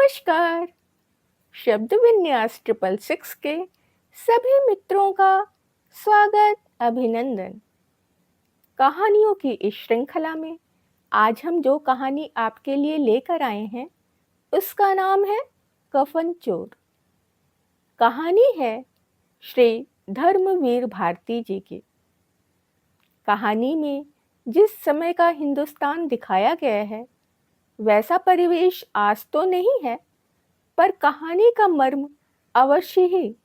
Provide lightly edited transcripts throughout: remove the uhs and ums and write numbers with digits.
नमस्कार। शब्द विन्यास 666 के सभी मित्रों का स्वागत, अभिनंदन। कहानियों की इस श्रृंखला में आज हम जो कहानी आपके लिए लेकर आए हैं उसका नाम है कफन चोर। कहानी है श्री धर्मवीर भारती जी की। कहानी में जिस समय का हिंदुस्तान दिखाया गया है वैसा परिवेश आज तो नहीं है, पर कहानी का मर्म अवश्य ही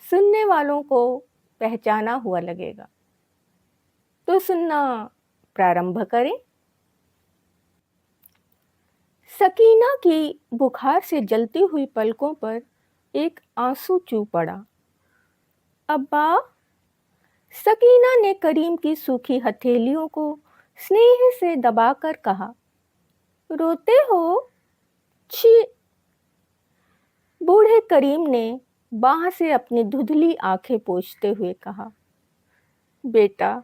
सुनने वालों को पहचाना हुआ लगेगा। तो सुनना प्रारंभ करें। सकीना की बुखार से जलती हुई पलकों पर एक आंसू चू पड़ा। अब्बा, सकीना ने करीम की सूखी हथेलियों को स्नेह से दबाकर कहा। रोते हो? छी! बूढ़े करीम ने बाह से अपनी धुंधली आंखें पोंछते हुए कहा। बेटा,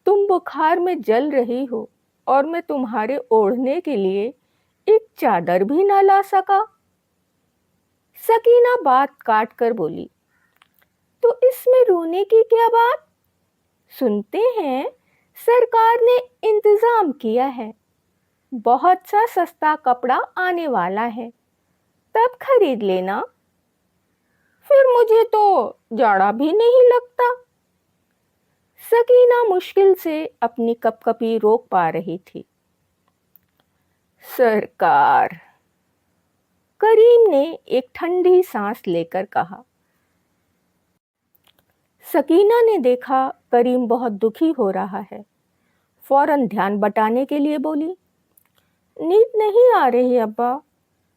तुम बुखार में जल रही हो और मैं तुम्हारे ओढ़ने के लिए एक चादर भी न ला सका। सकीना बात काट कर बोली। तो इसमें रोने की क्या बात? सुनते हैं सरकार ने इंतजाम किया है, बहुत सा सस्ता कपड़ा आने वाला है, तब खरीद लेना। फिर मुझे तो जाड़ा भी नहीं लगता। सकीना मुश्किल से अपनी कपकपी रोक पा रही थी। सरकार, करीम ने एक ठंडी सांस लेकर कहा। सकीना ने देखा करीम बहुत दुखी हो रहा है। फौरन ध्यान बटाने के लिए बोली। नींद नहीं आ रही अब्बा,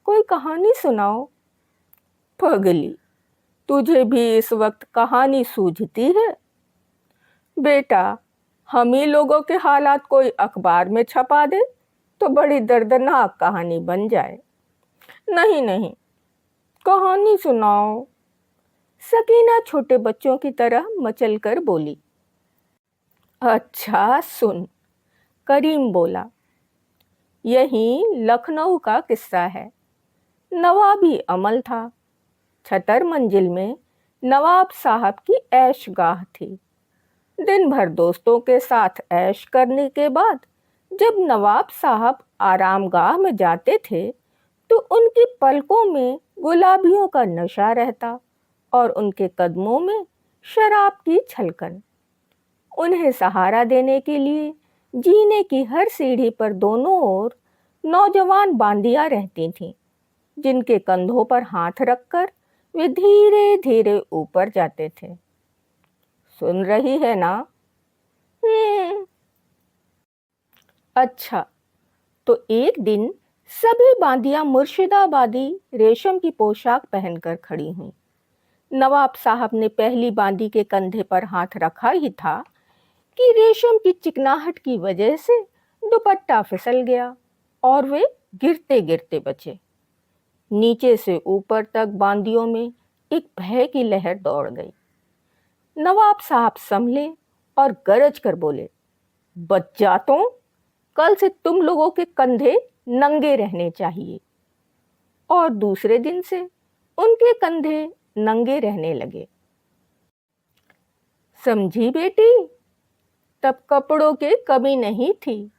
कोई कहानी सुनाओ। पगली, तुझे भी इस वक्त कहानी सूझती है? बेटा, हम ही लोगों के हालात कोई अखबार में छपा दे तो बड़ी दर्दनाक कहानी बन जाए। नहीं नहीं, कहानी सुनाओ। सकीना छोटे बच्चों की तरह मचल कर बोली। अच्छा सुन, करीम बोला। यही लखनऊ का किस्सा है। नवाबी अमल था। छतर मंजिल में नवाब साहब की ऐशगाह थी। दिन भर दोस्तों के साथ ऐश करने के बाद जब नवाब साहब आरामगाह में जाते थे तो उनकी पलकों में गुलाबियों का नशा रहता और उनके कदमों में शराब की छलकन। उन्हें सहारा देने के लिए जीने की हर सीढ़ी पर दोनों ओर नौजवान बांदियां रहती थीं, जिनके कंधों पर हाथ रखकर वे धीरे धीरे ऊपर जाते थे। सुन रही है ना? अच्छा, तो एक दिन सभी बांदियां मुर्शिदाबादी रेशम की पोशाक पहनकर खड़ी हुईं। नवाब साहब ने पहली बांदी के कंधे पर हाथ रखा ही था कि रेशम की चिकनाहट की वजह से दुपट्टा फिसल गया और वे गिरते गिरते बचे। नीचे से ऊपर तक बांदियों में एक भय की लहर दौड़ गई। नवाब साहब संभले और गरज कर बोले, बच्चातों, कल से तुम लोगों के कंधे नंगे रहने चाहिए। और दूसरे दिन से उनके कंधे नंगे रहने लगे। समझी बेटी? तब कपड़ों की कमी नहीं थी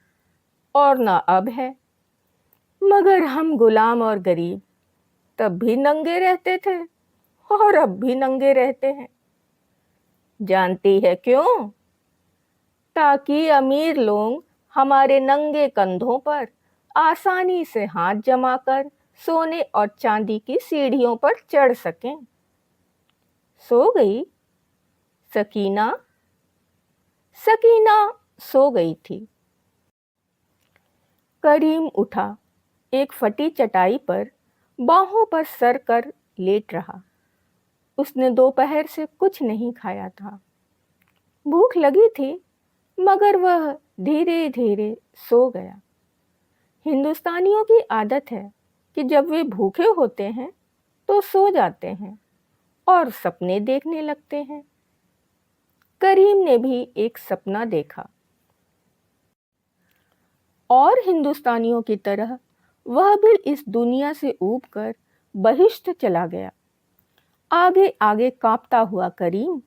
और ना अब है। मगर हम गुलाम और गरीब तब भी नंगे रहते थे और अब भी नंगे रहते हैं। जानती है क्यों? ताकि अमीर लोग हमारे नंगे कंधों पर आसानी से हाथ जमाकर सोने और चांदी की सीढ़ियों पर चढ़ सकें। सो गई सकीना? सकीना सो गई थी। करीम उठा, एक फटी चटाई पर बाहों पर सर कर लेट रहा। उसने दोपहर से कुछ नहीं खाया था। भूख लगी थी, मगर वह धीरे धीरे सो गया। हिंदुस्तानियों की आदत है कि जब वे भूखे होते हैं तो सो जाते हैं और सपने देखने लगते हैं। करीम ने भी एक सपना देखा और हिंदुस्तानियों की तरह वह भी इस दुनिया से ऊब कर बहिश्त चला गया। आगे आगे कांपता हुआ करीम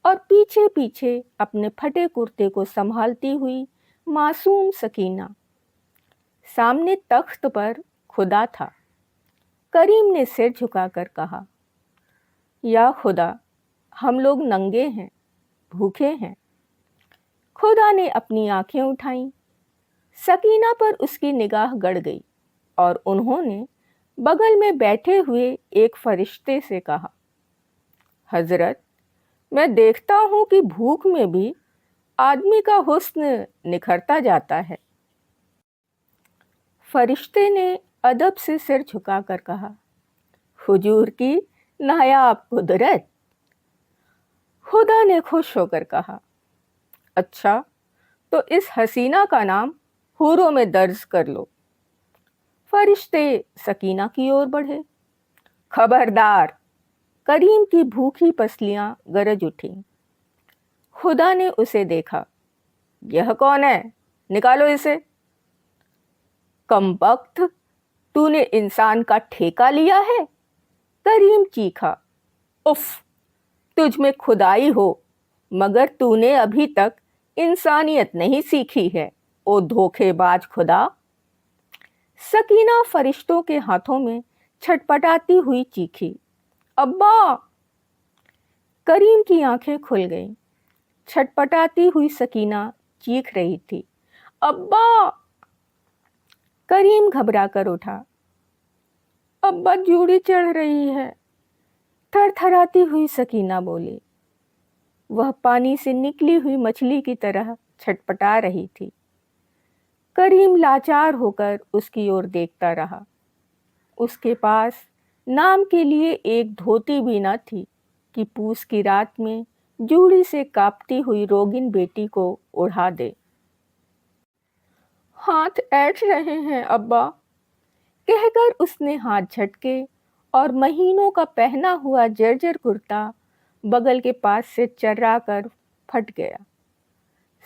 और पीछे पीछे अपने फटे कुर्ते को संभालती हुई मासूम सकीना। सामने तख्त पर खुदा था। करीम ने सिर झुकाकर कहा, या खुदा, हम लोग नंगे हैं, भूखे हैं। खुदा ने अपनी आंखें उठाईं। सकीना पर उसकी निगाह गड़ गई और उन्होंने बगल में बैठे हुए एक फरिश्ते से कहा, हजरत, मैं देखता हूं कि भूख में भी आदमी का हुस्न निखरता जाता है। फरिश्ते ने अदब से सिर झुकाकर कहा, हुजूर की नायाब कुदरत। खुदा ने खुश होकर कहा, अच्छा, तो इस हसीना का नाम हूरों में दर्ज कर लो। फरिश्ते सकीना की ओर बढ़े। खबरदार! करीम की भूखी पसलियां गरज उठी। खुदा ने उसे देखा। यह कौन है? निकालो इसे। कमबख्त, तूने इंसान का ठेका लिया है? करीम चीखा। उफ, तुझ में खुदाई हो, मगर तूने अभी तक इंसानियत नहीं सीखी है, ओ धोखेबाज खुदा। सकीना फरिश्तों के हाथों में छटपटाती हुई चीखी, अब्बा! करीम की आंखें खुल गईं। छटपटाती हुई सकीना चीख रही थी, अब्बा! करीम घबराकर उठा। अब्बा, जूड़ी चढ़ रही है, थरथराती हुई सकीना बोली। वह पानी से निकली हुई मछली की तरह छटपटा रही थी। करीम लाचार होकर उसकी ओर देखता रहा। उसके पास नाम के लिए एक धोती भी न थी कि पूस की रात में जूड़ी से कांपती हुई रोगिन बेटी को उड़ा दे। हाथ ऐंठ रहे हैं अब्बा, कहकर उसने हाथ झटके और महीनों का पहना हुआ जर्जर कुर्ता बगल के पास से चर्रा कर फट गया।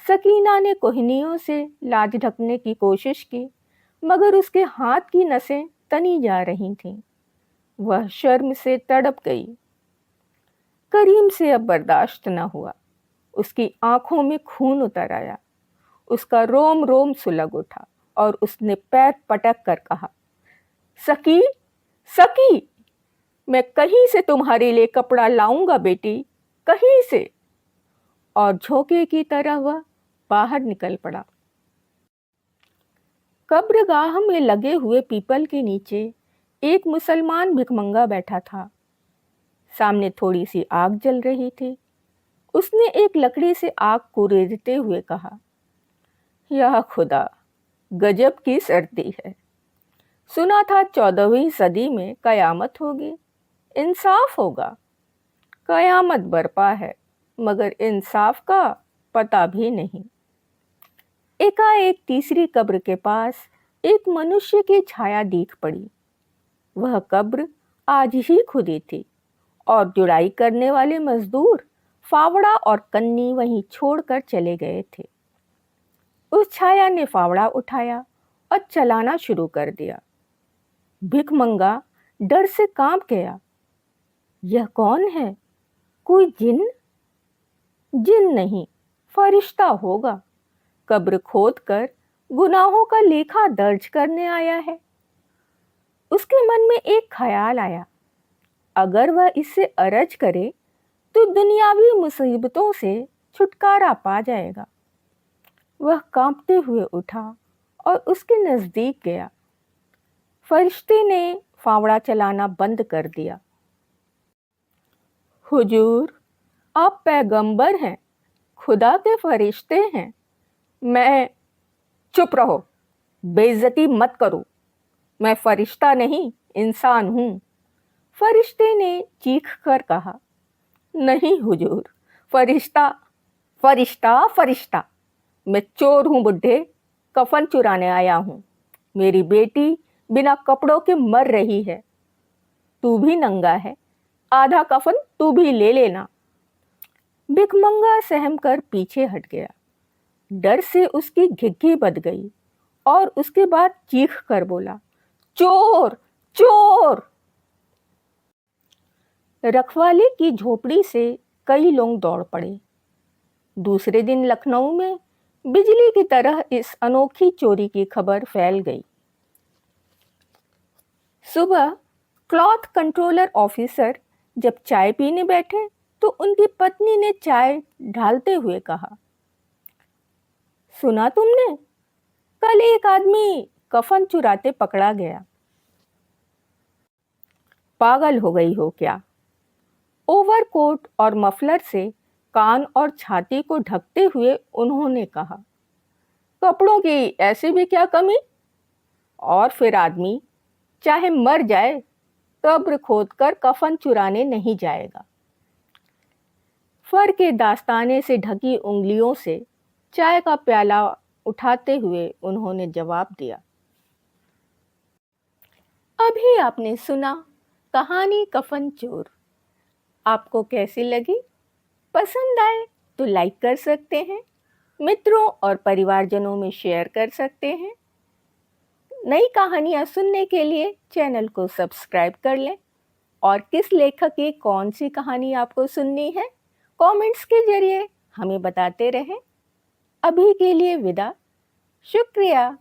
सकीना ने कोहनियों से लाज ढकने की कोशिश की, मगर उसके हाथ की नसें तनी जा रही थीं। वह शर्म से तड़प गई। करीम से अब बर्दाश्त न हुआ। उसकी आंखों में खून उतर आया। उसका रोम रोम सुलग उठा और उसने पैर पटक कर कहा, सकी, सकी, मैं कहीं से तुम्हारे लिए कपड़ा लाऊंगा बेटी, कहीं से। और झोंके की तरह वह बाहर निकल पड़ा। कब्रगाह में लगे हुए पीपल के नीचे एक मुसलमान भिखमंगा बैठा था। सामने थोड़ी सी आग जल रही थी। उसने एक लकड़ी से आग को रेंदते हुए कहा, या खुदा, गजब की सर्दी है। सुना था 14वीं सदी में कयामत होगी, इंसाफ होगा। कयामत बरपा है, मगर इंसाफ का पता भी नहीं। एकाएक तीसरी कब्र के पास एक मनुष्य की छाया दिख पड़ी। वह कब्र आज ही खुदी थी और जुड़ाई करने वाले मजदूर फावड़ा और कन्नी वहीं छोड़कर चले गए थे। उस छाया ने फावड़ा उठाया और चलाना शुरू कर दिया। भिखमंगा डर से कांप गया। यह कौन है? कोई जिन? जिन नहीं, फरिश्ता होगा। कब्र खोदकर गुनाहों का लेखा दर्ज करने आया है। उसके मन में एक ख्याल आया, अगर वह इससे अर्ज करे तो दुनियावी मुसीबतों से छुटकारा पा जाएगा। वह कांपते हुए उठा और उसके नजदीक गया। फरिश्ते ने फावड़ा चलाना बंद कर दिया। हुजूर, आप पैगंबर हैं, खुदा के फरिश्ते हैं। मैं... चुप रहो, बेइज्जती मत करो। मैं फरिश्ता नहीं, इंसान हूं। फरिश्ते ने चीख कर कहा, नहीं हुजूर, फरिश्ता, फरिश्ता, फरिश्ता। मैं चोर हूं बुड्ढे, कफन चुराने आया हूं। मेरी बेटी बिना कपड़ों के मर रही है। तू भी नंगा है, आधा कफन तू भी ले लेना। भिखमंगा सहम कर पीछे हट गया। डर से उसकी घिघी बंध गई और उसके बाद चीख कर बोला, चोर चोर। रखवाले की झोपड़ी से कई लोग दौड़ पड़े। दूसरे दिन लखनऊ में बिजली की तरह इस अनोखी चोरी की खबर फैल गई। सुबह क्लॉथ कंट्रोलर ऑफिसर जब चाय पीने बैठे तो उनकी पत्नी ने चाय ढालते हुए कहा, सुना तुमने, कल एक आदमी कफन चुराते पकड़ा गया। पागल हो गई हो क्या? ओवरकोट और मफलर से कान और छाती को ढकते हुए उन्होंने कहा, कपड़ों की ऐसी भी क्या कमी? और फिर आदमी चाहे मर जाए, कब्र खोदकर कफन चुराने नहीं जाएगा। फर के दास्ताने से ढकी उंगलियों से चाय का प्याला उठाते हुए उन्होंने जवाब दिया। अभी आपने सुना कहानी कफन चोर। आपको कैसी लगी? पसंद आए तो लाइक कर सकते हैं, मित्रों और परिवारजनों में शेयर कर सकते हैं। नई कहानियाँ सुनने के लिए चैनल को सब्सक्राइब कर लें और किस लेखक की कौन सी कहानी आपको सुननी है, कमेंट्स के जरिए हमें बताते रहें। अभी के लिए विदा। शुक्रिया।